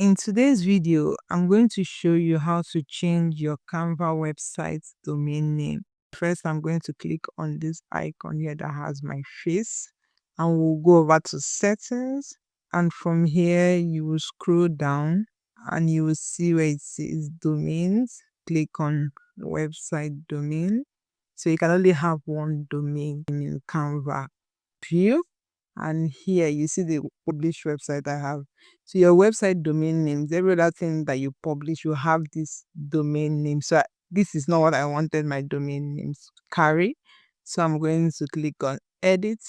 In today's video, I'm going to show you how to change your Canva website domain name. First, I'm going to click on this icon here that has my face, and we'll go over to settings. And from here, you will scroll down and you will see where it says domains. Click on website domain. So you can only have one domain in Canva view. And here you see the published website I have. So your website domain names, every other thing that you publish, you have this domain name. So this is not what I wanted my domain names to carry. So I'm going to click on edit,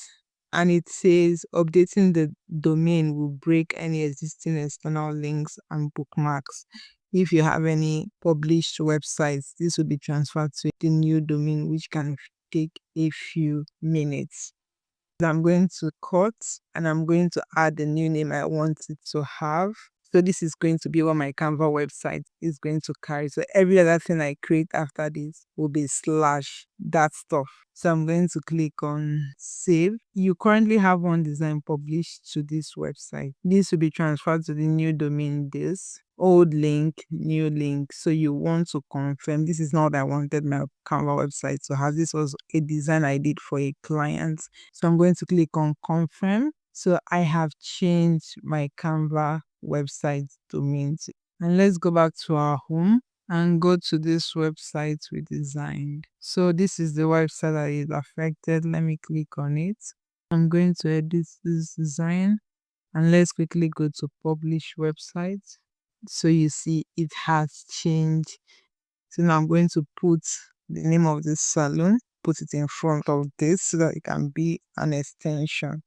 and it says updating the domain will break any existing external links and bookmarks. If you have any published websites, this will be transferred to the new domain, which can take a few minutes. I'm going to cut, and I'm going to add the new name I want it to have. So this is going to be what my Canva website is going to carry. So every other thing I create after this will be slash that stuff. So I'm going to click on save. You currently have one design published to this website. This will be transferred to the new domain, this old link, new link. So you want to confirm this is not what I wanted my Canva website to have. This was a design I did for a client. So I'm going to click on confirm. So I have changed my Canva website domain. And let's go back to our home and go to this website we designed. So this is the website that is affected. Let me click on it. I'm going to edit this design, and let's quickly go to publish website. So you see it has changed. So now I'm going to put the name of this salon, put it in front of this so that it can be an extension.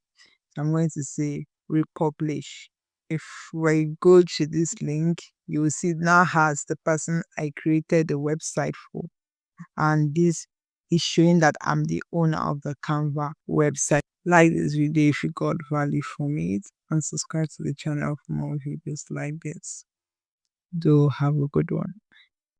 I'm going to say republish. If we go to this link, you will see it now has the person I created the website for. And this is showing that I'm the owner of the Canva website. Like this video if you got value from it, and subscribe to the channel for more videos like this. Do have a good one.